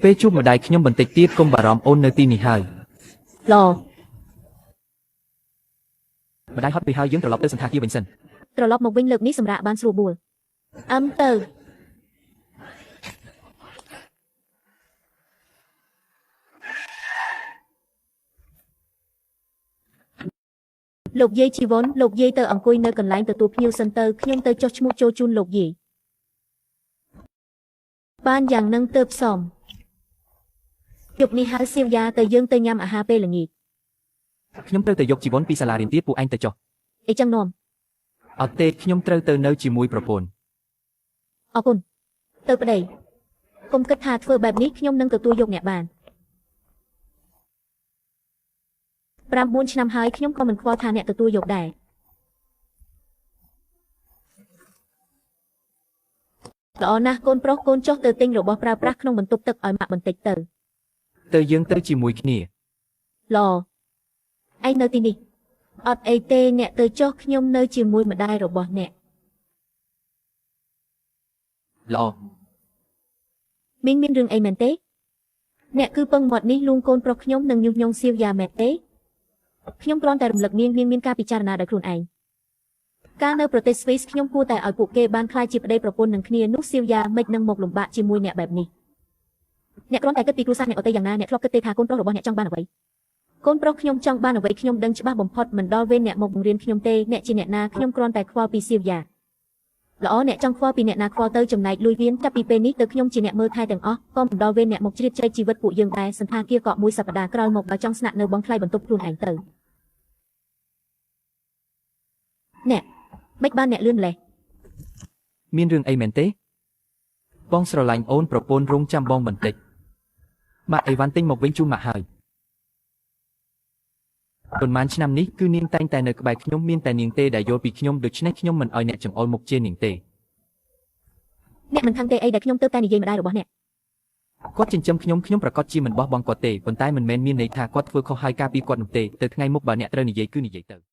ពេលជួបម្ដាយខ្ញុំបន្តិចទៀតកុំបារម្ភអូននៅទីនេះហើយម្ដាយហត់ពីហើយយើងត្រឡប់ទៅសន្តាគារវិញសិនត្រឡប់មកវិញលើកនេះសម្រាប់បានស្រួលបួលទៅលោកយាយជីវ័នលោកយាយទៅអង្គុយនៅកន្លែងទទួលភ្ញៀវសិនទៅខ្ញុំទៅចុះឈ្មោះចូលជូនលោកយាយបានយ៉ាងនឹងទៅផ្សំយប់នេះហៅសៀវយ៉ាទៅយើងទៅញ៉ាំអាហារពេលល្ងាចខ្ញុំត្រូវទៅយកជីវ័នពីសាលារៀនទៀតពួកឯងទៅចុះអីចឹងនាំអត់ទេខ្ញុំត្រូវទៅនៅជាមួយប្រពន្ធអរគុណទៅប្តីកុំគិតថាធ្វើបែបនេះខ្ញុំនឹងទទួលយកអ្នកបាន9 ឆ្នាំហើយខ្ញុំក៏មិនខ្វល់ថាអ្នកទទួលយកដែរល្អណាស់កូនប្រុសកូនចុះទៅទិញរបស់ប្រើប្រាស់ក្នុងបន្ទប់ទឹកឲ្យម៉ាក់បន្តិចទៅយើងទៅជាមួយគ្នាល្អឯងនៅទីនេះអត់អីទេអ្នកទៅចុះខ្ញុំនៅជាមួយម្ដាយរបស់អ្នកល្អមានរឿងអីមែនទេអ្នកគឺពឹងមាត់នេះលួងកូនប្រុសខ្ញុំនឹងញុះញង់សៀវយ៉ាមែនទេខ្ញុំគ្រាន់តែរំលឹកមានការពិចារណាដោយខ្លួនឯងកាលនៅប្រទេសស្វីសខ្ញុំគួរតែឲ្យពួកគេបានខ្លាចជាប្តីប្រពន្ធនឹងគ្នានោះសៀវយ៉ាមិននឹងមកលំបាកជាមួយអ្នកបែបនេះអ្នកគ្រាន់តែគិតពីគ្រួសារអ្នកអត់ទេយ៉ាងណាអ្នកធ្លាប់គិតទេថាកូនប្រុសរបស់អ្នកចង់បានអ្វីកូនប្រុសខ្ញុំចង់បានអ្វីខ្ញុំដឹងច្បាស់បំផុតមិនដល់វេនអ្នកមកបង្រៀនខ្ញុំទេអ្នកជាអ្នកណាខ្ញុំគ្រាន់តែខ្វល់ពីសៀវយ៉ាល្អអ្នកចង់ខ្វល់ពីអ្នកណាខ្វល់ទៅចំណែកលួយវៀនចាប់ពីពេលនេះទៅខ្ញុំជាអ្នកមើលថែទាំងអស់ក៏មិនដល់វេនអ្នកមកជ្រៀតជ្រែកជីវិតពួកយើងដែរសន្តាគារក៏មួយសប្តាហ៍ក្រោយមកបើចង់ស្នាក់នៅបងថ្លៃបន្ទប់ខ្លួនឯងទៅអ្នកមិនបានអ្នកលឿនម្លេះមានរឿងអីមែនទេបងស្រឡាញ់អូនប្រពន្ធរងចាំបងបន្តិចម៉ាក់អីវ៉ាន់ទិញមកវិញជូនម៉ាក់ហើយប៉ុន្មានឆ្នាំនេះគឺនាងតែងតែនៅក្បែរខ្ញុំមានតែនាងទេដែលយល់ពីខ្ញុំដូច្នេះខ្ញុំមិនអោយអ្នកចង្អុលមុខជានាងទេអ្នកមិនខឹងទេអីដែលខ្ញុំទៅតែនិយាយម្ដាយរបស់អ្នកគាត់ចិញ្ចឹមខ្ញុំប្រកាសជាមិនបោះបង់គាត់ទេប៉ុន្តែមិនមែនមានន័យថាគាត់ធ្វើខុសហើយការពីគាត់នោះទេទៅថ្ងៃមុខបើអ្នកត្រូវនិយាយគឺនិយាយទៅ